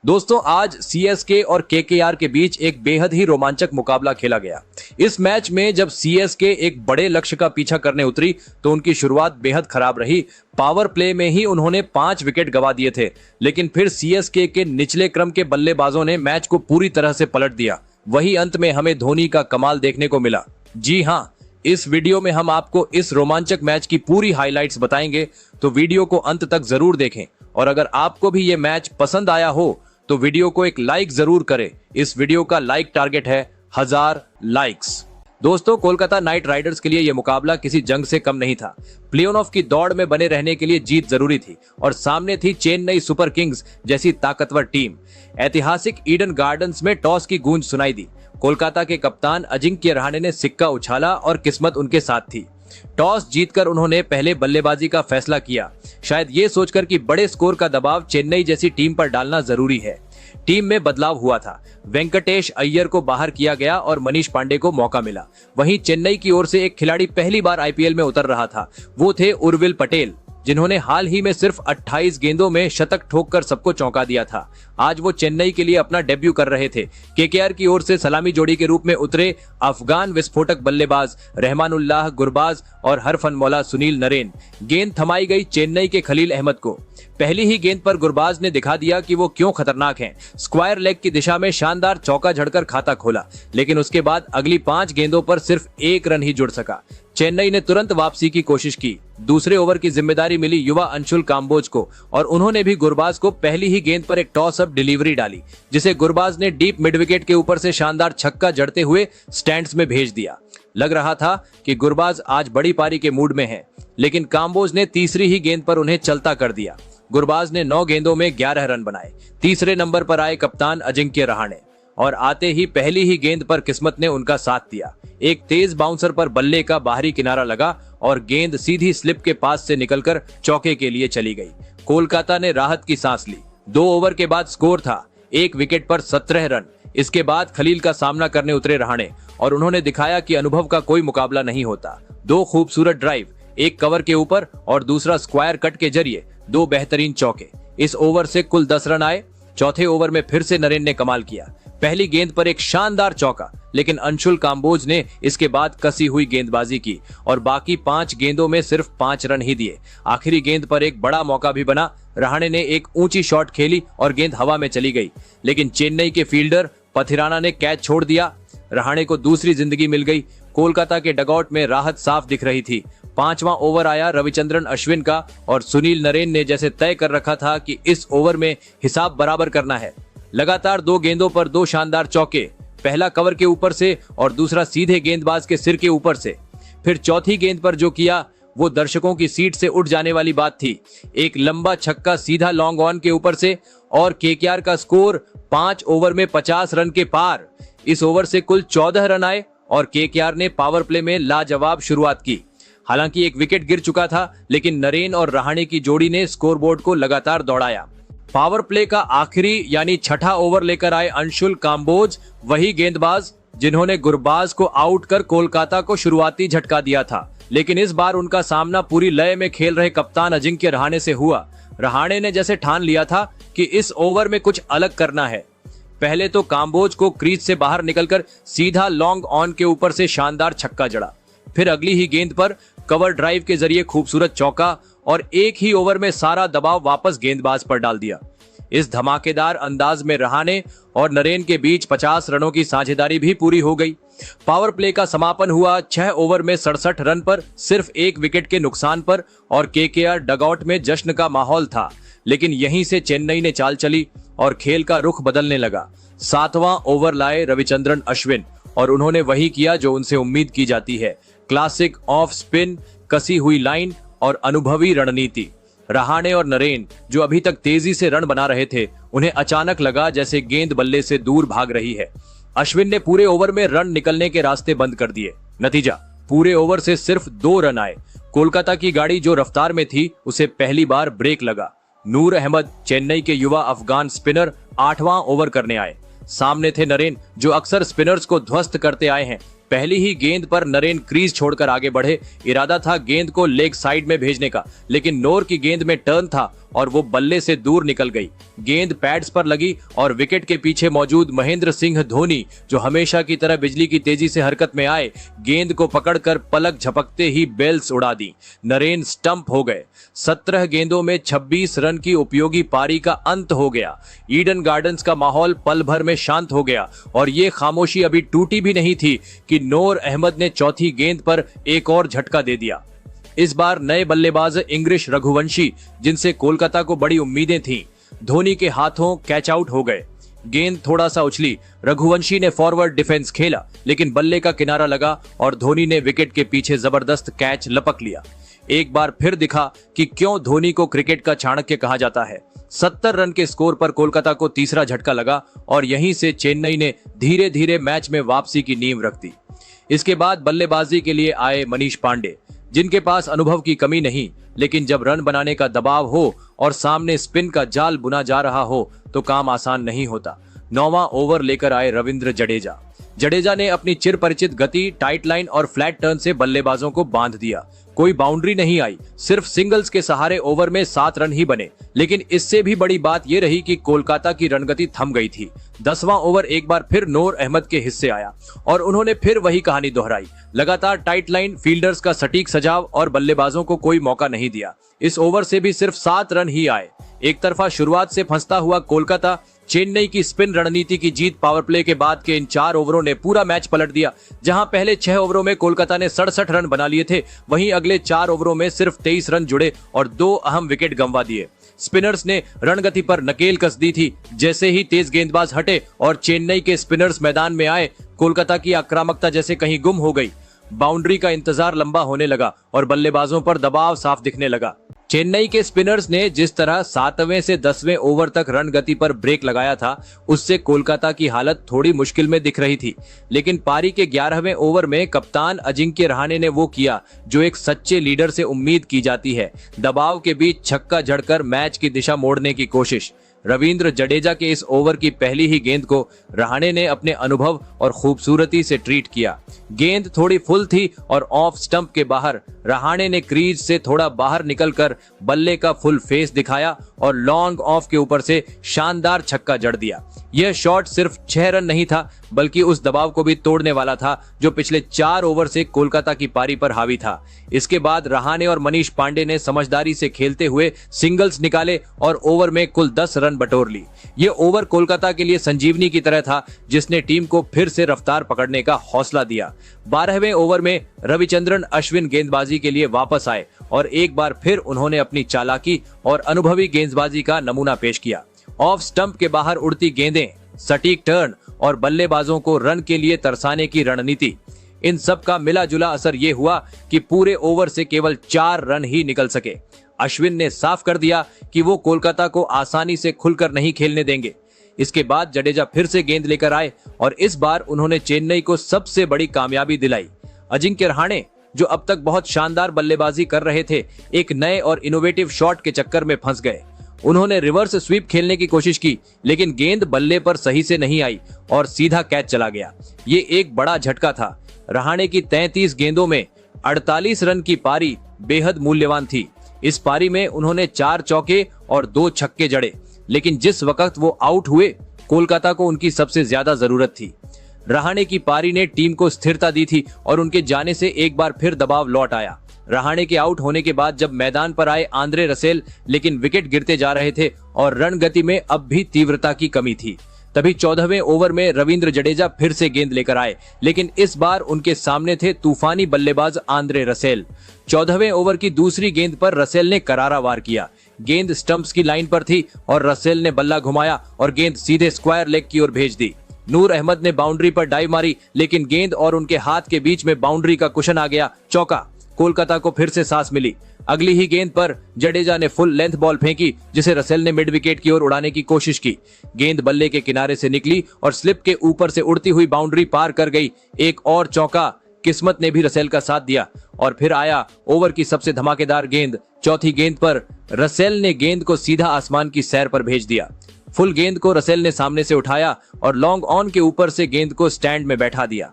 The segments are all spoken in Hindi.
दोस्तों आज सीएसके और केकेआर के बीच एक बेहद ही रोमांचक मुकाबला खेला गया। इस मैच में जब सीएसके एक बड़े लक्ष्य का पीछा करने उतरी तो उनकी शुरुआत बेहद खराब रही। पावर प्ले में ही उन्होंने 5 विकेट गंवा दिए थे, लेकिन फिर सीएसके के निचले क्रम के बल्लेबाजों ने मैच को पूरी तरह से पलट दिया। वही अंत में हमें धोनी का कमाल देखने को मिला। जी हाँ, इस वीडियो में हम आपको इस रोमांचक मैच की पूरी हाइलाइट्स बताएंगे, तो वीडियो को अंत तक जरूर देखें। और अगर आपको भी ये मैच पसंद आया हो तो वीडियो को एक लाइक जरूर करें। इस वीडियो का लाइक टारगेट है 1000 लाइक्स। दोस्तों कोलकाता नाइट राइडर्स के लिए यह मुकाबला किसी जंग से कम नहीं था। प्ले-ऑफ की दौड़ में बने रहने के लिए जीत जरूरी थी और सामने थी चेन्नई सुपर किंग्स जैसी ताकतवर टीम। ऐतिहासिक ईडन गार्डन्स में टॉस की गूंज सुनाई दी। कोलकाता के कप्तान अजिंक्य रहाणे ने सिक्का उछाला और किस्मत उनके साथ थी। टॉस जीतकर उन्होंने पहले बल्लेबाजी का फैसला किया, शायद ये सोचकर कि बड़े स्कोर का दबाव चेन्नई जैसी टीम पर डालना जरूरी है। टीम में बदलाव हुआ था। वेंकटेश अय्यर को बाहर किया गया और मनीष पांडे को मौका मिला। वहीं चेन्नई की ओर से एक खिलाड़ी पहली बार आईपीएल में उतर रहा था। वो थे उर्विल पटेल, जिन्होंने हाल ही में सिर्फ 28 गेंदों में शतक ठोककर सबको चौंका दिया था। आज वो चेन्नई के लिए अपना डेब्यू कर रहे थे। केकेआर की ओर से सलामी जोड़ी के रूप में उतरे अफगान विस्फोटक बल्लेबाज रहमानुल्लाह गुरबाज और हरफनमौला सुनील नरेन। गेंद थमाई गई चेन्नई के खलील अहमद को। पहली ही गेंद पर गुरबाज ने दिखा दिया कि वो क्यों खतरनाक हैं। स्क्वायर लेग की दिशा में शानदार चौका झड़कर खाता खोला, लेकिन उसके बाद अगली 5 गेंदों पर सिर्फ 1 रन ही जुड़ सका। चेन्नई ने तुरंत वापसी की कोशिश की। दूसरे ओवर की जिम्मेदारी मिली युवा अंशुल काम्बोज को और उन्होंने भी गुरबाज को पहली ही गेंद पर एक टॉस अप डिलीवरी डाली, जिसे गुरबाज ने डीप मिड विकेट के ऊपर से शानदार छक्का जड़ते हुए स्टैंड्स में भेज दिया। लग रहा था कि गुरबाज आज बड़ी पारी के मूड में हैं, लेकिन काम्बोज ने तीसरी ही गेंद पर उन्हें चलता कर दिया। गुरबाज ने 9 गेंदों में 11 रन बनाए। तीसरे नंबर पर आए कप्तान अजिंक्य रहाणे और आते ही पहली ही गेंद पर किस्मत ने उनका साथ दिया। एक तेज बाउंसर पर बल्ले का बाहरी किनारा लगा और गेंद सीधी स्लिप के पास से निकलकर चौके के लिए चली गई। कोलकाता ने राहत की सांस ली। 2 ओवर के बाद स्कोर था 1 विकेट पर 17 रन। इसके बाद खलील का सामना करने उतरे रहाणे और उन्होंने दिखाया कि अनुभव का कोई मुकाबला नहीं होता। 2 खूबसूरत ड्राइव, एक कवर के ऊपर और दूसरा स्क्वायर कट के जरिए 2 बेहतरीन चौके। इस ओवर से कुल 10 रन आए। चौथे ओवर में फिर से नरेन ने कमाल किया। पहली गेंद पर एक शानदार चौका, लेकिन अंशुल काम्बोज ने इसके बाद कसी हुई गेंदबाजी की और बाकी 5 गेंदों में सिर्फ 5 रन ही दिए। आखिरी गेंद पर एक बड़ा मौका भी बना। रहाणे ने एक ऊंची शॉट खेली और गेंद हवा में चली गई, लेकिन चेन्नई के फील्डर पथिराना ने कैच छोड़ दिया। रहाणे को दूसरी जिंदगी मिल गई। कोलकाता के डगआउट में राहत साफ दिख रही थी। 5वां ओवर आया रविचंद्रन अश्विन का और सुनील नरेन ने जैसे तय कर रखा था कि इस ओवर में हिसाब बराबर करना है। लगातार 2 गेंदों पर 2 शानदार चौके, पहला कवर के ऊपर से और दूसरा सीधे गेंदबाज के सिर के ऊपर से। फिर चौथी गेंद पर जो किया वो दर्शकों की सीट से उठ जाने वाली बात थी। एक लंबा छक्का सीधा लॉन्ग ऑन के ऊपर से और केकेआर का स्कोर 5 ओवर में 50 रन के पार। इस ओवर से कुल 14 रन आए और केकेआर ने पावर प्ले में लाजवाब शुरुआत की। हालांकि एक विकेट गिर चुका था, लेकिन नरेन और रहाणे की जोड़ी ने स्कोरबोर्ड को लगातार दौड़ाया। पावर प्ले का आखिरी यानी छठा ओवर लेकर आए अंशुल काम्बोज, वही गेंदबाज जिन्होंने गुरबाज को आउट कर कोलकाता को शुरुआती झटका दिया था। लेकिन इस बार उनका सामना पूरी लय में खेल रहे कप्तान अजिंक्य रहाणे से हुआ। रहाणे ने जैसे ठान लिया था कि इस ओवर में कुछ अलग करना है। पहले तो काम्बोज को क्रीज से बाहर निकलकर सीधा लॉन्ग ऑन के ऊपर से शानदार छक्का जड़ा। फिर अगली ही गेंद पर कवर ड्राइव के जरिए खूबसूरत चौका और एक ही ओवर में सारा दबाव वापस गेंदबाज पर डाल दिया। इस धमाकेदार अंदाज में रहाणे और नरेन के बीच 50 रनों की साझेदारी भी पूरी हो गई। पावर प्ले का समापन हुआ 6 ओवर में 67 रन पर, सिर्फ 1 विकेट के नुकसान पर और केकेआर डगआउट में जश्न का माहौल था। लेकिन यहीं से चेन्नई ने चाल चली और खेल का रुख बदलने लगा। 7वां ओवर लाए रविचंद्रन अश्विन और उन्होंने वही किया जो उनसे उम्मीद की जाती है। क्लासिक ऑफ स्पिन, कसी हुई लाइन और अनुभवी रणनीति। रहाणे और नरेन जो अभी तक तेजी से रन बना रहे थे, उन्हें अचानक लगा जैसे गेंद बल्ले से दूर भाग रही है। अश्विन ने पूरे ओवर में रन निकलने के रास्ते बंद कर दिए। नतीजा, पूरे ओवर से सिर्फ 2 रन आए। कोलकाता की गाड़ी जो रफ्तार में थी उसे पहली बार ब्रेक लगा। नूर अहमद, चेन्नई के युवा अफगान स्पिनर, 8वां ओवर करने आए। सामने थे नरेन जो अक्सर स्पिनर्स को ध्वस्त करते आए हैं। पहली ही गेंद पर नरेन क्रीज छोड़कर आगे बढ़े। इरादा था गेंद को लेग साइड में भेजने का, लेकिन नोर की गेंद में टर्न था और वो बल्ले से दूर निकल गई। गेंद पैड्स पर लगी और विकेट के पीछे मौजूद महेंद्र सिंह धोनी, जो हमेशा की तरह बिजली की तेजी से हरकत में आए, गेंद को पकड़कर पलक झपकते ही बेल्स उड़ा दी। नरेन स्टंप हो गए। 17 गेंदों में 26 रन की उपयोगी पारी का अंत हो गया। ईडन गार्डन्स का माहौल पल भर में शांत हो गया और ये खामोशी अभी टूटी भी नहीं थी कि नूर अहमद ने चौथी गेंद पर एक और झटका दे दिया। इस बार नए बल्लेबाज इंग्लिश रघुवंशी, जिनसे कोलकाता को बड़ी उम्मीदें थीं, धोनी के हाथों कैच आउट हो गए। गेंद थोड़ा सा उछली, रघुवंशी ने फॉरवर्ड डिफेंस खेला, लेकिन बल्ले का किनारा लगा और धोनी ने विकेट के पीछे जबरदस्त कैच लपक लिया। एक बार फिर दिखा कि क्यों धोनी को क्रिकेट का चाणक्य कहा जाता है। 70 रन के स्कोर पर कोलकाता को तीसरा झटका लगा और यहीं से चेन्नई ने धीरे धीरे मैच में वापसी की नींव रख दी। इसके बाद बल्लेबाजी के लिए आए मनीष पांडे, जिनके पास अनुभव की कमी नहीं, लेकिन जब रन बनाने का दबाव हो और सामने स्पिन का जाल बुना जा रहा हो तो काम आसान नहीं होता। 9वां ओवर लेकर आए रविंद्र जडेजा। जडेजा ने अपनी चिरपरिचित गति, टाइट लाइन और फ्लैट टर्न से बल्लेबाजों को बांध दिया। कोई बाउंड्री नहीं आई, सिर्फ सिंगल्स के सहारे ओवर में 7 रन ही बने। लेकिन इससे भी बड़ी बात यह रही कि कोलकाता की रणगति थम गई थी। 10वां ओवर एक बार फिर नूर अहमद के हिस्से आया और उन्होंने फिर वही कहानी दोहराई। लगातार टाइट लाइन, फील्डर्स का सटीक सजाव और बल्लेबाजों को कोई मौका नहीं दिया। इस ओवर से भी सिर्फ 7 रन ही आए। एक तरफा शुरुआत से फंसता हुआ कोलकाता, चेन्नई की स्पिन रणनीति की जीत, पावर प्ले के बाद के इन 4 ओवरों ने पूरा मैच पलट दिया। जहां पहले 6 ओवरों में कोलकाता ने 67 रन बना लिए थे, वहीं अगले 4 ओवरों में सिर्फ 23 रन जुड़े और 2 अहम विकेट गंवा दिए। स्पिनर्स ने रणगति पर नकेल कस दी थी। जैसे ही तेज गेंदबाज हटे और चेन्नई के स्पिनर्स मैदान में आए, कोलकाता की आक्रामकता जैसे कहीं गुम हो गई। बाउंड्री का इंतजार लंबा होने लगा और बल्लेबाजों पर दबाव साफ दिखने लगा। चेन्नई के स्पिनर्स ने जिस तरह 7वें से 10वें ओवर तक रन गति पर ब्रेक लगाया था, उससे कोलकाता की हालत थोड़ी मुश्किल में दिख रही थी। लेकिन पारी के 11वें ओवर में कप्तान अजिंक्य रहाणे ने वो किया जो एक सच्चे लीडर से उम्मीद की जाती है। दबाव के बीच छक्का जड़कर मैच की दिशा मोड़ने की कोशिश। रविंद्र जडेजा के इस ओवर की पहली ही गेंद को रहाणे ने अपने अनुभव और खूबसूरती से ट्रीट किया। गेंद थोड़ी फुल थी और ऑफ स्टंप के बाहर रहाणे ने क्रीज से थोड़ा बाहर निकलकर बल्ले का फुल फेस दिखाया और लॉन्ग ऑफ के ऊपर से शानदार छक्का जड़ दिया। यह शॉट सिर्फ 6 रन नहीं था, बल्कि उस दबाव को भी तोड़ने वाला था जो पिछले 4 ओवर से कोलकाता की पारी पर हावी था। इसके बाद रहाणे और मनीष पांडे ने समझदारी से खेलते हुए सिंगल्स निकाले और ओवर में कुल 10 रन बटोर ली। ये ओवर कोलकाता के लिए संजीवनी की तरह था, जिसने टीम को फिर से रफ्तार पकड़ने का हौसला दिया। 12वें ओवर में रविचंद्रन अश्विन गेंदबाजी के लिए वापस आए और एक बार फिर उन्होंने अपनी चालाकी और अनुभवी गेंदबाजी का नमूना पेश किया। ऑफ स्टंप के बाहर उड़ती गेंदें, सटीक टर्न और बल्लेबाजों को रन के लिए तरसाने की रणनीति, इन सब का मिला जुला असर ये हुआ कि पूरे ओवर से केवल 4 रन ही निकल सके। अश्विन ने साफ कर दिया कि वो कोलकाता को आसानी से खुलकर नहीं खेलने देंगे। इसके बाद जडेजा फिर से गेंद लेकर आए और इस बार उन्होंने चेन्नई को सबसे बड़ी कामयाबी दिलाई। अजिंक्य रहाणे, जो अब तक बहुत शानदार बल्लेबाजी कर रहे थे, एक नए और इनोवेटिव शॉट के चक्कर में फंस गए। उन्होंने रिवर्स स्वीप खेलने की कोशिश की, लेकिन गेंद बल्ले पर सही से नहीं आई और सीधा कैच चला गया। ये एक बड़ा झटका था। रहाणे की 33 गेंदों में 48 रन की पारी बेहद मूल्यवान थी। इस पारी में उन्होंने 4 चौके और 2 छक्के जड़े, लेकिन जिस वक्त वो आउट हुए, कोलकाता को उनकी सबसे ज्यादा जरूरत थी। रहाणे की पारी ने टीम को स्थिरता दी थी और उनके जाने से एक बार फिर दबाव लौट आया। रहाणे के आउट होने के बाद जब मैदान पर आए आंद्रे रसेल, लेकिन विकेट गिरते जा रहे थे और रन गति में अब भी तीव्रता की कमी थी। तभी 14वें ओवर में रविंद्र जडेजा फिर से गेंद लेकर आए, लेकिन इस बार उनके सामने थे तूफानी बल्लेबाज आंद्रे रसेल। 14वें ओवर की दूसरी गेंद पर रसेल ने करारा वार किया। गेंद स्टंप्स की लाइन पर थी और रसेल ने बल्ला घुमाया और गेंद सीधे स्क्वायर लेग की ओर भेज दी। नूर अहमद ने बाउंड्री पर डाइव मारी, लेकिन गेंद और उनके हाथ के बीच में बाउंड्री का कुशन आ गया। चौका। कोलकाता को फिर से सांस मिली। अगली ही गेंद पर जडेजा ने फुल लेंथ बॉल फेंकी, जिसे रसेल ने मिड विकेट की ओर उड़ाने की कोशिश की। गेंद बल्ले के किनारे से निकली और स्लिप के ऊपर से उड़ती हुई बाउंड्री पार कर गई। एक और चौका। किस्मत ने भी रसेल का साथ दिया और फिर आया ओवर की सबसे धमाकेदार गेंद। चौथी गेंद पर रसेल ने गेंद को सीधा आसमान की सैर पर भेज दिया। फुल गेंद को रसेल ने सामने से उठाया और लॉन्ग ऑन के ऊपर से गेंद को स्टैंड में बैठा दिया।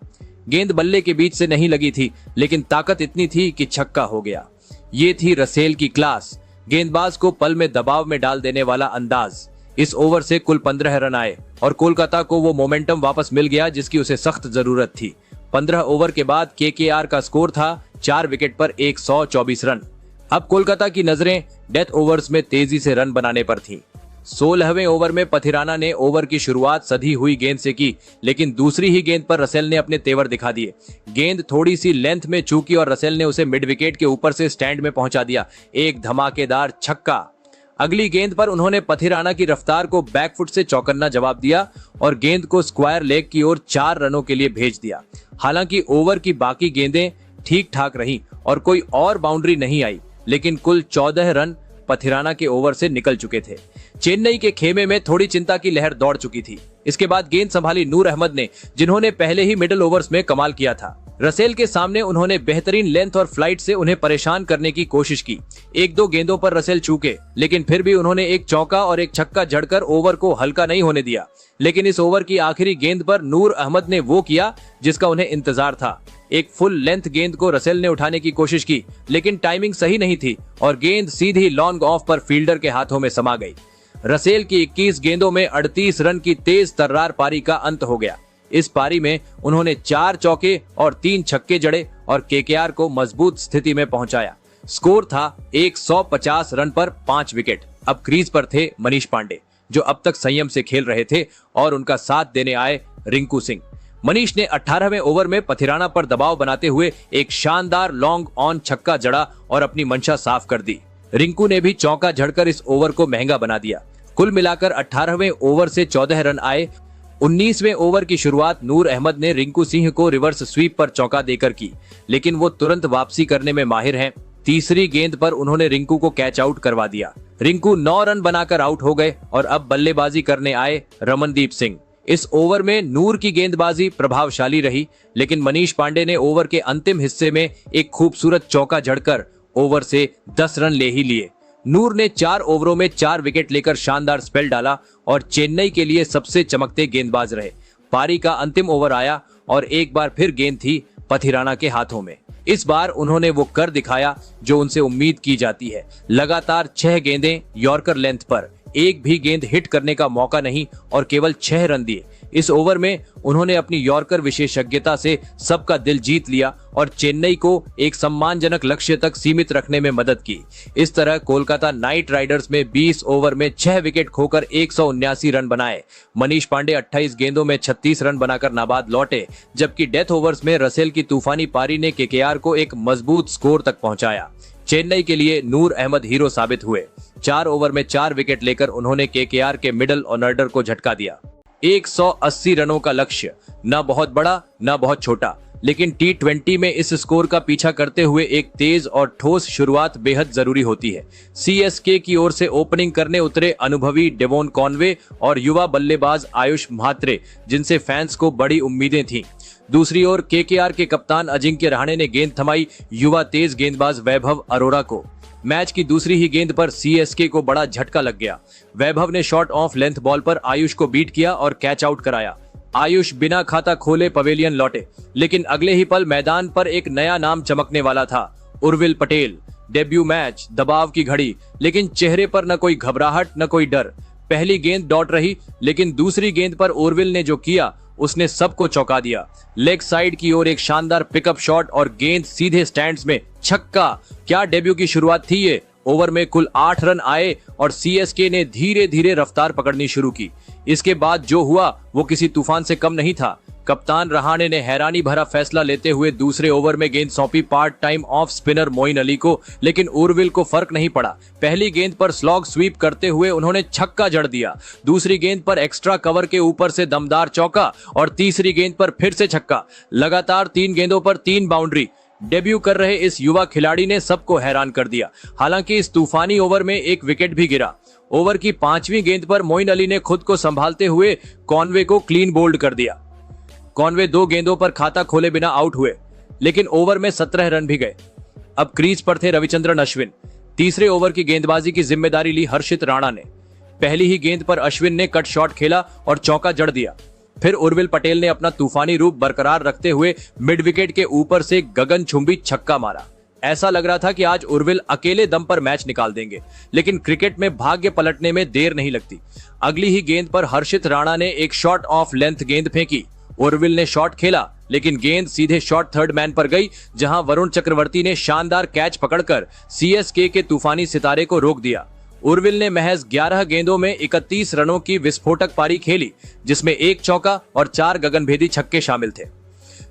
गेंद बल्ले के बीच से नहीं लगी थी, लेकिन ताकत इतनी थी कि छक्का हो गया। ये थी रसेल की क्लास। गेंदबाज को पल में दबाव में डाल देने वाला अंदाज। इस ओवर से कुल 15 रन आए और कोलकाता को वो मोमेंटम वापस मिल गया जिसकी उसे सख्त जरूरत थी। 15 ओवर के बाद केकेआर का स्कोर था 4 विकेट पर 124 रन। अब कोलकाता की नजरें डेथ ओवर्स में तेजी से रन बनाने पर थीं। 16वें ओवर में पथिराना ने ओवर की शुरुआत सधी हुई गेंद से की, लेकिन दूसरी ही गेंद पर रसेल ने अपने तेवर दिखा दिए। गेंद थोड़ी सी लेंथ में चूकी और रसेल ने उसे मिड विकेट के ऊपर से स्टैंड में पहुंचा दिया। एक धमाकेदार छक्का। अगली गेंद पर उन्होंने पथिराना की रफ्तार को बैकफुट से चौकन्ना जवाब दिया और गेंद को स्क्वायर लेग की ओर 4 रनों के लिए भेज दिया। हालांकि ओवर की बाकी गेंदें ठीक ठाक रहीं और कोई और बाउंड्री नहीं आई, लेकिन कुल 14 रन पथिराना के ओवर से निकल चुके थे। चेन्नई के खेमे में थोड़ी चिंता की लहर दौड़ चुकी थी। इसके बाद गेंद संभाली नूर अहमद ने, जिन्होंने पहले ही मिडिल ओवर्स में कमाल किया था। रसेल के सामने उन्होंने बेहतरीन लेंथ और फ्लाइट से उन्हें परेशान करने की कोशिश की। 1-2 गेंदों पर रसेल चूके, लेकिन फिर भी उन्होंने एक चौका और एक छक्का जड़कर ओवर को हल्का नहीं होने दिया। लेकिन इस ओवर की आखिरी गेंद पर नूर अहमद ने वो किया जिसका उन्हें इंतजार था। एक फुल लेंथ गेंद को रसेल ने उठाने की कोशिश की, लेकिन टाइमिंग सही नहीं थी और गेंद सीधी लॉन्ग ऑफ पर फील्डर के हाथों में समा गई। रसेल की 21 गेंदों में 38 रन की तेज तर्रार पारी का अंत हो गया। इस पारी में उन्होंने 4 चौके और 3 छक्के जड़े और केकेआर को मजबूत स्थिति में पहुंचाया। स्कोर था 150 रन पर 5 विकेट। अब क्रीज पर थे मनीष पांडे, जो अब तक संयम से खेल रहे थे, और उनका साथ देने आए रिंकू सिंह। मनीष ने 18वें ओवर में पथिराना पर दबाव बनाते हुए एक शानदार लॉन्ग ऑन छक्का जड़ा और अपनी मंशा साफ कर दी। रिंकू ने भी चौका जड़कर इस ओवर को महंगा बना दिया। कुल मिलाकर 18वें ओवर से 14 रन आए। 19वें ओवर की शुरुआत नूर अहमद ने रिंकू सिंह को रिवर्स स्वीप पर चौका देकर की, लेकिन वो तुरंत वापसी करने में माहिर हैं। तीसरी गेंद पर उन्होंने रिंकू को कैच आउट करवा दिया। रिंकू 9 रन बनाकर आउट हो गए और अब बल्लेबाजी करने आए रमनदीप सिंह। इस ओवर में नूर की गेंदबाजी प्रभावशाली रही, लेकिन मनीष पांडे ने ओवर के अंतिम हिस्से में एक खूबसूरत चौका जड़कर ओवर से 10 रन ले ही लिए। नूर ने 4 ओवरों में 4 विकेट लेकर शानदार स्पेल डाला और चेन्नई के लिए सबसे चमकते गेंदबाज रहे। पारी का अंतिम ओवर आया और एक बार फिर गेंद थी पथिराना के हाथों में। इस बार उन्होंने वो कर दिखाया जो उनसे उम्मीद की जाती है। लगातार 6 गेंदें यॉर्कर लेंथ पर, एक भी गेंद हिट करने का मौका नहीं और केवल 6 रन दिए। इस ओवर में उन्होंने अपनी यॉर्कर विशेषज्ञता से सबका दिल जीत लिया और चेन्नई को एक सम्मानजनक लक्ष्य तक सीमित रखने में मदद की। इस तरह कोलकाता नाइट राइडर्स में 20 ओवर में 6 विकेट खोकर 179 रन बनाए। मनीष पांडे 28 गेंदों में 36 रन बनाकर नाबाद लौटे, जबकि डेथ ओवर्स में रसेल की तूफानी पारी ने केकेआर को एक मजबूत स्कोर तक पहुंचाया। चेन्नई के लिए नूर अहमद हीरो साबित हुए। 4 ओवर में 4 विकेट लेकर उन्होंने केकेआर के मिडल ऑर्डर को झटका दिया। 180 रनों का लक्ष्य, न बहुत बड़ा न बहुत छोटा, लेकिन T20 में इस स्कोर का पीछा करते हुए एक तेज और ठोस शुरुआत बेहद जरूरी होती है। सीएसके की ओर से ओपनिंग करने उतरे अनुभवी डेवोन कॉनवे और युवा बल्लेबाज आयुष म्हात्रे, जिनसे फैंस को बड़ी उम्मीदें थीं। दूसरी ओर केकेआर के कप्तान अजिंक्य रहाणे ने गेंद थमाई युवा तेज गेंदबाज वैभव अरोरा को। मैच की दूसरी ही गेंद पर सीएसके को बड़ा झटका लग गया। वैभव ने शॉर्ट ऑफ लेंथ बॉल पर आयुष को बीट किया और कैच आउट कराया। आयुष बिना खाता खोले पवेलियन लौटे, लेकिन अगले ही पल मैदान पर एक नया नाम चमकने वाला था, उर्विल पटेल। डेब्यू मैच, दबाव की घड़ी, लेकिन चेहरे पर न कोई घबराहट न कोई डर। पहली गेंद डॉट रही, लेकिन दूसरी गेंद पर उर्विल ने जो किया उसने सबको चौंका दिया। लेग साइड की ओर एक शानदार पिकअप शॉट और गेंद सीधे स्टैंड्स में, छक्का। क्या डेब्यू की शुरुआत थी ये। ओवर में कुल 8 रन आए और सीएसके ने धीरे धीरे रफ्तार पकड़नी शुरू की। इसके बाद जो हुआ वो किसी तूफान से कम नहीं था। कप्तान रहाणे ने हैरानी भरा फैसला लेते हुए दूसरे ओवर में गेंद सौंपी part time off spinner Moeen Ali को, लेकिन उर्विल को फर्क नहीं पड़ा। पहली गेंद पर स्लॉग स्वीप करते हुए उन्होंने छक्का जड़ दिया। दूसरी गेंद पर एक्स्ट्रा कवर के ऊपर से दमदार चौका और तीसरी गेंद पर फिर से छक्का। लगातार 3 गेंदों पर 3 बाउंड्री। डेब्यू कर रहे इस युवा खिलाड़ी ने सबको हैरान कर दिया। हालांकि इस तूफानी ओवर में एक विकेट भी गिरा। ओवर की 5वीं गेंद पर मोइन अली ने खुद को संभालते हुए कॉनवे को क्लीन बोल्ड कर दिया। कॉनवे 2 गेंदों पर खाता खोले बिना आउट हुए, लेकिन ओवर में 17 रन भी गए। अब क्रीज पर थे रविचंद्रन अश्विन। तीसरे ओवर की गेंदबाजी की जिम्मेदारी ली हर्षित राणा ने। पहली ही गेंद पर अश्विन ने कट शॉट खेला और चौका जड़ दिया। फिर उर्विल पटेल ने अपना तूफानी रूप बरकरार रखते हुए मिड विकेट के ऊपर से गगनचुंबी छक्का मारा। ऐसा लग रहा था कि आज उर्विल अकेले दम पर मैच निकाल देंगे, लेकिन क्रिकेट में भाग्य पलटने में देर नहीं लगती। अगली ही गेंद पर हर्षित राणा ने एक शॉट ऑफ लेंथ गेंद फेंकी। उर्विल ने शॉट खेला, लेकिन गेंद सीधे शॉट थर्ड मैन पर गई, जहां वरुण चक्रवर्ती ने शानदार कैच पकड़कर सीएसके के तूफानी सितारे को रोक दिया। उर्विल ने महज 11 गेंदों में 31 रनों की विस्फोटक पारी खेली, जिसमें एक चौका और 4 गगनभेदी छक्के शामिल थे।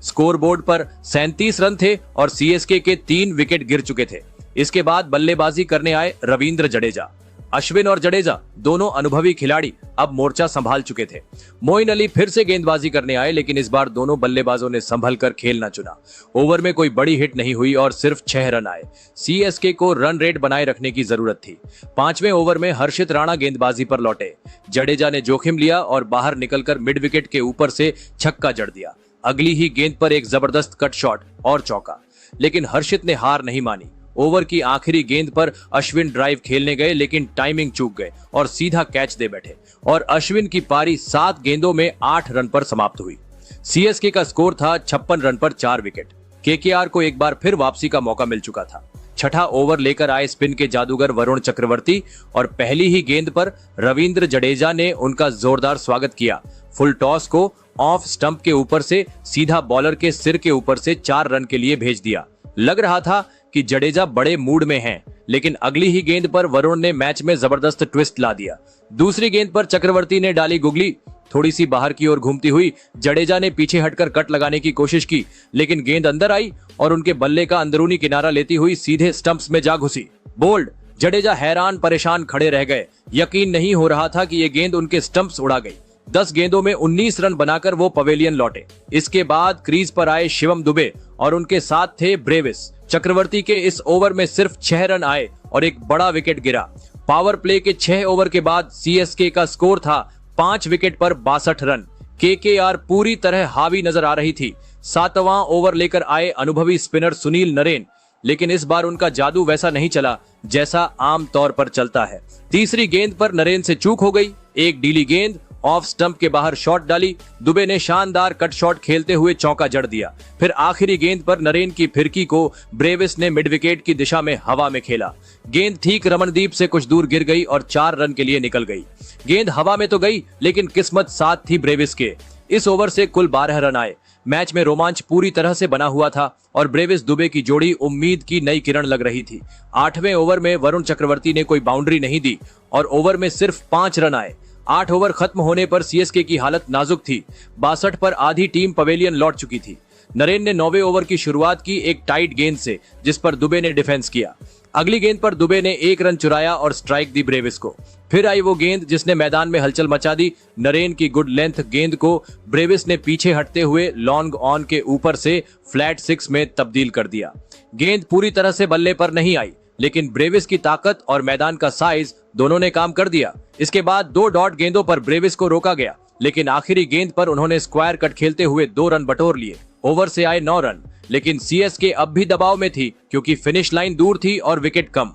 स्कोरबोर्ड पर 37 रन थे और सीएसके के 3 विकेट गिर चुके थे। इसके बाद बल्लेबाजी करने आए रविंद्र जडेजा। अश्विन और जडेजा दोनों अनुभवी खिलाड़ी अब मोर्चा संभाल चुके थे। मोइन अली फिर से गेंदबाजी करने आए, लेकिन इस बार दोनों बल्लेबाजों ने संभल कर खेलना चुना। ओवर में कोई बड़ी हिट नहीं हुई और सिर्फ 6 रन आए। सीएसके को रन रेट बनाए रखने की जरूरत थी। 5वें ओवर में हर्षित राणा गेंदबाजी पर लौटे। जडेजा ने जोखिम लिया और बाहर निकलकर मिड विकेट के ऊपर से छक्का जड़ दिया। अगली ही गेंद पर एक जबरदस्त कट शॉट और चौका, लेकिन हर्षित ने हार नहीं मानी। ओवर की आखिरी गेंद पर अश्विन ड्राइव खेलने गए, लेकिन टाइमिंग चूक गए और सीधा कैच दे बैठे और अश्विन की पारी 7 गेंदों में 8 रन पर समाप्त हुई। सीएसके का स्कोर था 56 रन पर 4 विकेट। केकेआर को एक बार फिर वापसी का मौका मिल चुका था। छठा ओवर लेकर आए स्पिन के जादूगर वरुण चक्रवर्ती और पहली ही गेंद पर रविंद्र जडेजा ने उनका जोरदार स्वागत किया। फुल टॉस को ऑफ स्टंप के ऊपर से सीधा बॉलर के सिर के ऊपर से 4 रन के लिए भेज दिया। लग रहा था कि जडेजा बड़े मूड में हैं, लेकिन अगली ही गेंद पर वरुण ने मैच में जबरदस्त ट्विस्ट ला दिया। दूसरी गेंद पर चक्रवर्ती ने डाली गुगली। थोड़ी सी बाहर की ओर घूमती हुई जडेजा ने पीछे हटकर कट लगाने की कोशिश की, लेकिन गेंद अंदर आई और उनके बल्ले का अंदरूनी किनारा लेती हुई सीधे स्टंप्स में जा घुसी। बोल्ड! जडेजा हैरान परेशान खड़े रह गए। यकीन नहीं हो रहा था कि ये गेंद उनके स्टंप्स उड़ा गई। 10 गेंदों में 19 रन बनाकर वो पवेलियन लौटे। इसके बाद क्रीज पर आए शिवम दुबे और उनके साथ थे ब्रेविस। चक्रवर्ती के इस ओवर में सिर्फ 6 रन आए और एक बड़ा विकेट गिरा। पावर प्ले के 6 ओवर के बाद सीएसके का स्कोर था 5 विकेट पर 62 रन। केकेआर पूरी तरह हावी नजर आ रही थी। 7वां ओवर लेकर आए अनुभवी स्पिनर सुनील नरेन, लेकिन इस बार उनका जादू वैसा नहीं चला जैसा आम तौर पर चलता है। तीसरी गेंद पर नरेन से चूक हो गई। एक डीली गेंद ऑफ स्टंप के बाहर शॉट डाली। दुबे ने शानदार कट शॉट खेलते हुए चौका जड़ दिया। फिर आखिरी गेंद पर नरेन की फिरकी को ब्रेविस ने मिड विकेट की दिशा में हवा में खेला। गेंद ठीक रमनदीप से कुछ दूर गिर गई और 4 रन के लिए निकल गई। गेंद हवा में तो गई, लेकिन किस्मत साथ थी ब्रेविस के। इस ओवर से कुल 12 रन आए। मैच में रोमांच पूरी तरह से बना हुआ था और ब्रेविस दुबे की जोड़ी उम्मीद की नई किरण लग रही थी। 8वें ओवर में वरुण चक्रवर्ती ने कोई बाउंड्री नहीं दी और ओवर में सिर्फ 5 रन आए। 8 ओवर खत्म होने पर सीएसके की हालत नाजुक थी। 62 पर आधी टीम पवेलियन लौट चुकी थी। नरेन ने 9वें ओवर की शुरुआत की एक टाइट गेंद से, जिस पर दुबे ने डिफेंस किया। अगली गेंद पर दुबे ने 1 रन चुराया और स्ट्राइक दी ब्रेविस को। फिर आई वो गेंद जिसने मैदान में हलचल मचा दी। नरेन की गुड लेंथ गेंद को ब्रेविस ने पीछे हटते हुए लॉन्ग ऑन के ऊपर से फ्लैट 6 में तब्दील कर दिया। गेंद पूरी तरह से बल्ले पर नहीं आई, लेकिन ब्रेविस की ताकत और मैदान का साइज दोनों ने काम कर दिया। इसके बाद 2 डॉट गेंदों पर ब्रेविस को रोका गया, लेकिन आखिरी गेंद पर उन्होंने स्क्वायर कट खेलते हुए 2 रन बटोर लिए। ओवर से आए 9 रन, लेकिन सीएसके अब भी दबाव में थी क्योंकि फिनिश लाइन दूर थी और विकेट कम।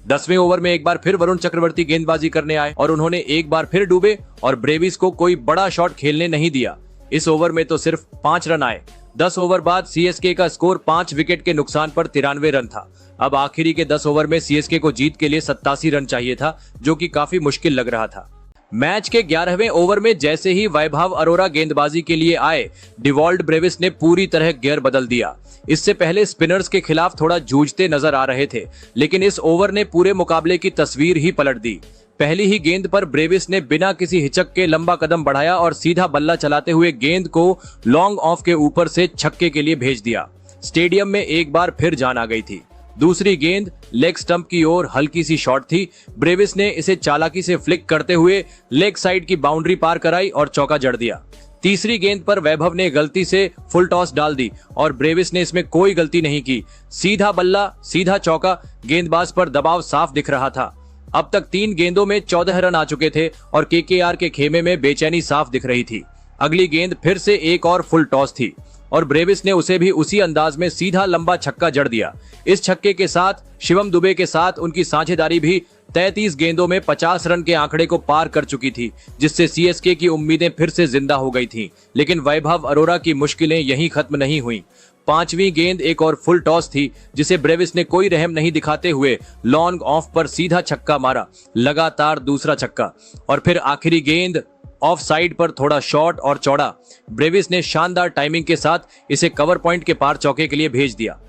10वें ओवर में एक बार फिर वरुण चक्रवर्ती गेंदबाजी करने आए और उन्होंने एक बार फिर डूबे और ब्रेविस को कोई बड़ा शॉट खेलने नहीं दिया। इस ओवर में तो सिर्फ 5 रन आए। 10 ओवर बाद सीएसके का स्कोर 5 विकेट के नुकसान पर 93 रन था। अब आखिरी के 10 ओवर में सीएसके को जीत के लिए 87 रन चाहिए था, जो कि काफी मुश्किल लग रहा था। मैच के 11वें ओवर में जैसे ही वैभव अरोरा गेंदबाजी के लिए आए, डिवॉल्ड ब्रेविस ने पूरी तरह गियर बदल दिया। इससे पहले स्पिनर्स के खिलाफ थोड़ा जूझते नजर आ रहे थे, लेकिन इस ओवर ने पूरे मुकाबले की तस्वीर ही पलट दी। पहली ही गेंद पर ब्रेविस ने बिना किसी हिचक के लंबा कदम बढ़ाया और सीधा बल्ला चलाते हुए गेंद को लॉन्ग ऑफ के ऊपर से छक्के के लिए भेज दिया। स्टेडियम में एक बार फिर जान आ गई थी। दूसरी गेंद लेग स्टंप की ओर हल्की सी शॉट थी। ब्रेविस ने इसे चालाकी से फ्लिक करते हुए लेग साइड की बाउंड्री पार कराई और चौका जड़ दिया। तीसरी गेंद पर वैभव ने गलती से फुल टॉस डाल दी और ब्रेविस ने इसमें कोई गलती नहीं की। सीधा बल्ला, सीधा चौका। गेंदबाज पर दबाव साफ दिख रहा था। अब तक 3 गेंदों में 14 रन आ चुके थे और केकेआर के खेमे में बेचैनी साफ दिख रही थी। अगली गेंद फिर से एक और फुल टॉस थी और ब्रेविस ने उसे भी उसी अंदाज में सीधा लंबा छक्का जड़ दिया। इस छक्के के साथ शिवम दुबे के साथ उनकी साझेदारी भी 33 गेंदों में 50 रन के आंकड़े को पार कर चुकी थी, जिससे सीएसके की उम्मीदें फिर से जिंदा हो गई थीं। लेकिन वैभव अरोरा की मुश्किलें यहीं खत्म नहीं हुई। पांचवी गेंद एक और फुल टॉस थी जिसे ब्रेविस ने कोई रहम नहीं दिखाते हुए लॉन्ग ऑफ पर सीधा छक्का मारा, लगातार दूसरा छक्का। और फिर आखिरी गेंद ऑफ साइड पर थोड़ा शॉर्ट और चौड़ा। ब्रेविस ने शानदार टाइमिंग के साथ इसे कवर पॉइंट के पार चौके के लिए भेज दिया।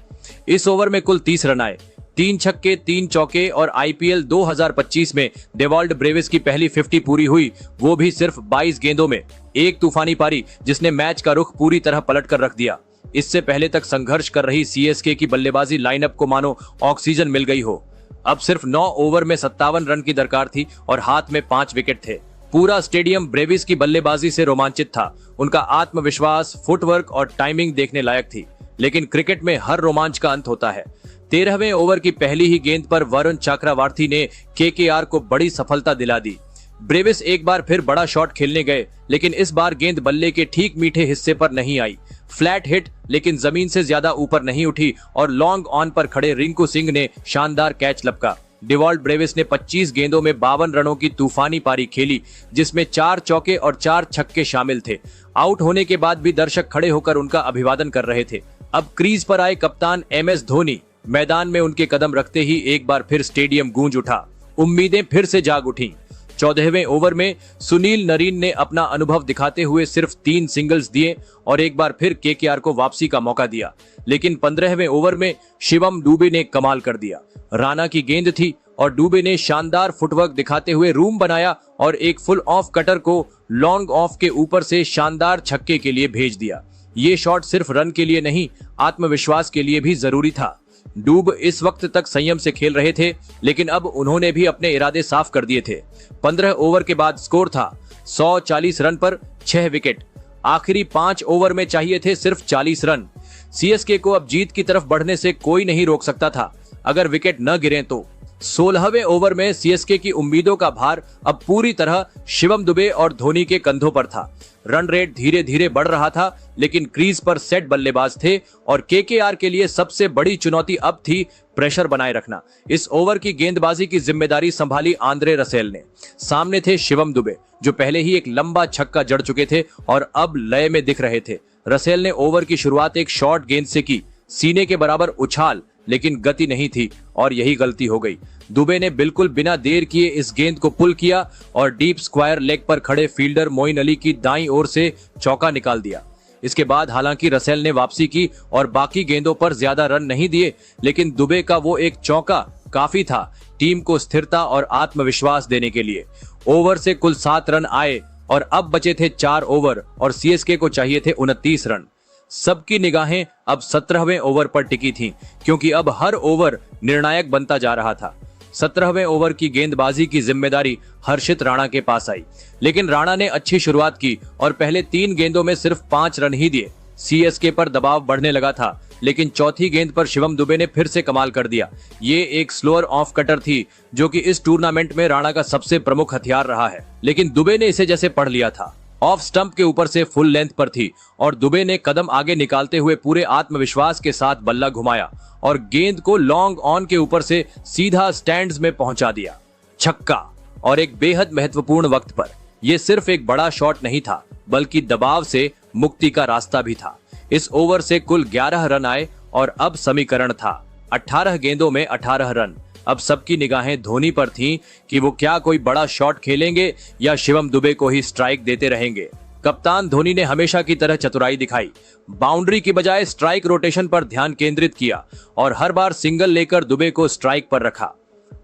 इस ओवर में कुल 30 रन आए, 3 छक्के 3 चौके और आईपीएल 2025 में डेवॉल्ड ब्रेविस की पहली 50 पूरी हुई, वो भी सिर्फ 22 गेंदों में। एक तूफानी पारी जिसने मैच का रुख पूरी तरह पलट कर रख दिया। इससे पहले तक संघर्ष कर रही सीएसके की बल्लेबाजी लाइनअप को मानो ऑक्सीजन मिल गई हो। अब सिर्फ 9 ओवर में 57 रन की दरकार थी और हाथ में 5 विकेट थे। पूरा स्टेडियम ब्रेविस की बल्लेबाजी से रोमांचित था। उनका आत्मविश्वास, फुटवर्क और टाइमिंग देखने लायक थी। लेकिन क्रिकेट में हर रोमांच का अंत होता है। 13वें ओवर की पहली ही गेंद पर वरुण चक्रवर्ती ने केकेआर को बड़ी सफलता दिला दी। ब्रेविस एक बार फिर बड़ा शॉट खेलने गए, लेकिन इस बार गेंद बल्ले के ठीक मीठे हिस्से पर नहीं आई। फ्लैट हिट, लेकिन जमीन से ज्यादा ऊपर नहीं उठी और लॉन्ग ऑन पर खड़े रिंकू सिंह ने शानदार कैच लपका। डेवॉल्ट ब्रेविस ने 25 गेंदों में 52 रनों की तूफानी पारी खेली, जिसमें 4 चौके और 4 छक्के शामिल थे। आउट होने के बाद भी दर्शक खड़े होकर उनका अभिवादन कर रहे थे। अब क्रीज पर आए कप्तान MS धोनी। मैदान में उनके कदम रखते ही एक बार फिर स्टेडियम गूंज उठा। उम्मीदें फिर से जाग उठी। 14वें ओवर में सुनील नरीन ने अपना अनुभव दिखाते हुए सिर्फ 3 सिंगल्स दिए और एक बार फिर केकेआर को वापसी का मौका दिया। लेकिन 15वें ओवर में शिवम दुबे ने कमाल कर दिया। राणा की गेंद थी और दुबे ने शानदार फुटवर्क दिखाते हुए रूम बनाया और एक फुल ऑफ कटर को लॉन्ग ऑफ के ऊपर से शानदार छक्के के लिए भेज दिया। ये शॉट सिर्फ रन के लिए नहीं, आत्मविश्वास के लिए भी जरूरी था। डूब इस वक्त तक संयम से खेल रहे थे, लेकिन अब उन्होंने भी अपने इरादे साफ कर दिए थे। 15 ओवर के बाद स्कोर था 140 रन पर 6 विकेट। आखिरी 5 ओवर में चाहिए थे सिर्फ 40 रन। सीएसके को अब जीत की तरफ बढ़ने से कोई नहीं रोक सकता था, अगर विकेट न गिरे तो। 16वें ओवर में सीएसके की उम्मीदों का भार अब पूरी तरह शिवम दुबे और धोनी के कंधों पर था। रन रेट धीरे धीरे बढ़ रहा था, लेकिन क्रीज पर सेट बल्लेबाज थे और केकेआर के लिए सबसे बड़ी चुनौती अब थी प्रेशर बनाए रखना। इस ओवर की गेंदबाजी की जिम्मेदारी संभाली आंद्रे रसेल ने। सामने थे शिवम दुबे, जो पहले ही एक लंबा छक्का जड़ चुके थे और अब लय में दिख रहे थे। रसेल ने ओवर की शुरुआत एक शॉर्ट गेंद से की, सीने के बराबर उछाल, लेकिन गति नहीं थी और यही गलती हो गई। दुबे ने बिल्कुल बिना देर किए इस गेंद को पुल किया और डीप स्क्वायर लेग पर खड़े फील्डर मोइन अली की दाईं ओर से चौका निकाल दिया। इसके बाद हालांकि रसेल ने वापसी की और बाकी गेंदों पर ज्यादा रन नहीं दिए, लेकिन दुबे का वो एक चौका काफी था टीम को स्थिरता और आत्मविश्वास देने के लिए। ओवर से कुल 7 रन आए और अब बचे थे 4 ओवर और सीएसके को चाहिए थे 29 रन। सबकी निगाहें अब 17वें ओवर पर टिकी थीं, क्योंकि अब हर ओवर निर्णायक बनता जा रहा था। 17वें ओवर की गेंदबाजी की जिम्मेदारी हर्षित राणा के पास आई, लेकिन राणा ने अच्छी शुरुआत की और पहले 3 गेंदों में सिर्फ 5 रन ही दिए। सीएसके पर दबाव बढ़ने लगा था, लेकिन चौथी गेंद पर शिवम दुबे ने फिर से कमाल कर दिया। ये एक स्लोअर ऑफ कटर थी, जो कि इस टूर्नामेंट में राणा का सबसे प्रमुख हथियार रहा है, लेकिन दुबे ने इसे जैसे पढ़ लिया था। ऑफ स्टंप के ऊपर से फुल लेंथ पर थी और दुबे ने कदम आगे निकालते हुए पूरे आत्मविश्वास के साथ बल्ला घुमाया और गेंद को लॉन्ग ऑन के ऊपर से सीधा स्टैंड्स में पहुंचा दिया। छक्का, और एक बेहद महत्वपूर्ण वक्त पर। यह सिर्फ एक बड़ा शॉट नहीं था, बल्कि दबाव से मुक्ति का रास्ता भी था। इस ओवर से कुल 11 रन आए और अब समीकरण था 18 गेंदों में 18 रन। अब सबकी निगाहें धोनी पर थीं कि वो क्या कोई बड़ा शॉट खेलेंगे या शिवम दुबे को ही स्ट्राइक देते रहेंगे। कप्तान धोनी ने हमेशा की तरह चतुराई दिखाई, बाउंड्री की बजाय स्ट्राइक रोटेशन पर ध्यान केंद्रित किया और हर बार सिंगल लेकर दुबे को स्ट्राइक पर रखा।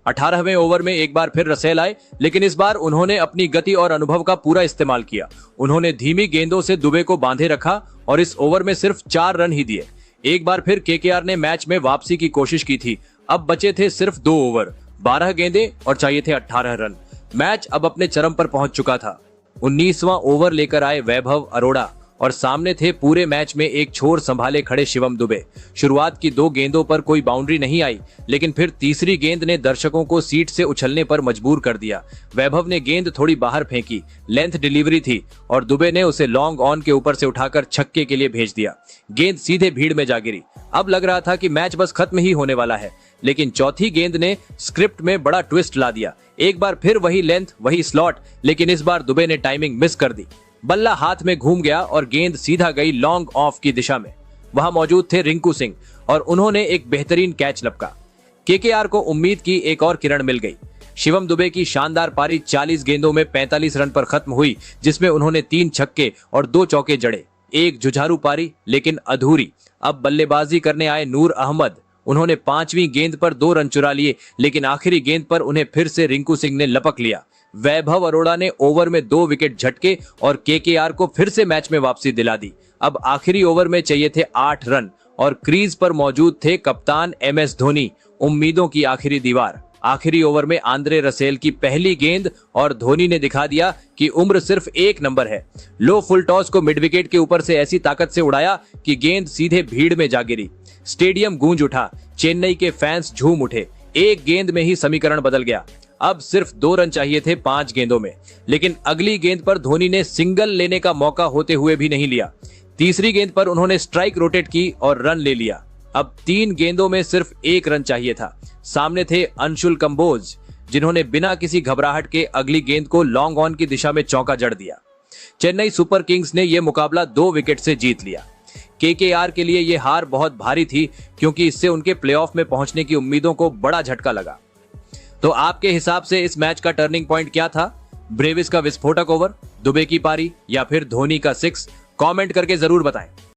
18वें ओवर में एक बार फिर रसेल आए, लेकिन इस बार उन्होंने अपनी गति और अनुभव का पूरा इस्तेमाल किया। उन्होंने धीमी गेंदों से दुबे को बांधे रखा और इस ओवर में सिर्फ 4 रन ही दिए। एक बार फिर केकेआर ने मैच में वापसी की कोशिश की थी। अब बचे थे सिर्फ 2 ओवर, 12 गेंदें और चाहिए थे 18 रन। मैच अब अपने चरम पर पहुंच चुका था। 19वां ओवर लेकर आए वैभव अरोड़ा और सामने थे पूरे मैच में एक छोर संभाले खड़े शिवम दुबे। शुरुआत की 2 गेंदों पर कोई बाउंड्री नहीं आई, लेकिन फिर तीसरी गेंद ने दर्शकों को सीट से उछलने पर मजबूर कर दिया। वैभव ने गेंद थोड़ी बाहर फेंकी, लेंथ डिलीवरी थी और दुबे ने उसे लॉन्ग ऑन के ऊपर से उठाकर छक्के के लिए भेज दिया। गेंद सीधे भीड़ में जा गिरी। अब लग रहा था कि मैच बस खत्म ही होने वाला है, लेकिन चौथी गेंद ने स्क्रिप्ट में बड़ा ट्विस्ट ला दिया। एक बार फिर वही लेंथ, वही स्लॉट, लेकिन इस बार दुबे ने टाइमिंग मिस कर दी। बल्ला हाथ में घूम गया और गेंद सीधा गई लॉन्ग ऑफ की दिशा में। वहां मौजूद थे रिंकू सिंह और उन्होंने एक बेहतरीन कैच लपका। केकेआर को उम्मीद की एक और किरण मिल गई। शिवम दुबे की शानदार पारी 40 गेंदों में 45 रन पर खत्म हुई, जिसमें उन्होंने 3 छक्के और 2 चौके जड़े। एक जुझारू पारी लेकिन अधूरी। अब बल्लेबाजी करने आए नूर अहमद। उन्होंने 5वीं गेंद पर 2 रन चुरा लिए, लेकिन आखिरी गेंद पर उन्हें फिर से रिंकू सिंह ने लपक लिया। वैभव अरोड़ा ने ओवर में 2 विकेट झटके और केकेआर को फिर से मैच में वापसी दिला दी। अब आखिरी ओवर में चाहिए थे 8 रन और क्रीज पर मौजूद थे कप्तान MS धोनी, उम्मीदों की आखिरी दीवार। आखिरी ओवर में आंद्रे रसेल की पहली गेंद और धोनी ने दिखा दिया कि उम्र सिर्फ एक नंबर है। लो फुल टॉस को मिड विकेट के ऊपर से ऐसी ताकत से उड़ाया कि गेंद सीधे भीड़ में जा गिरी। स्टेडियम गूंज उठा, चेन्नई के फैंस झूम उठे। एक गेंद में ही समीकरण बदल गया। अब सिर्फ 2 रन चाहिए थे 5 गेंदों में, लेकिन अगली गेंद पर धोनी ने सिंगल लेने का मौका होते हुए भी नहीं लिया। तीसरी गेंद पर उन्होंने स्ट्राइक रोटेट की और रन ले लिया। अब 3 गेंदों में सिर्फ 1 रन चाहिए था। सामने थे अंशुल कंबोज, जिन्होंने बिना किसी घबराहट के अगली गेंद को लॉन्ग ऑन की दिशा में चौका जड़ दिया। चेन्नई सुपर किंग्स ने यह मुकाबला 2 विकेट से जीत लिया। केकेआर के लिए यह हार बहुत भारी थी, क्योंकि इससे उनके प्लेऑफ में पहुंचने की उम्मीदों को बड़ा झटका लगा। तो आपके हिसाब से इस मैच का टर्निंग पॉइंट क्या था? ब्रेविस का विस्फोटक ओवर, दुबे की पारी या फिर धोनी का 6? कमेंट करके जरूर बताएं।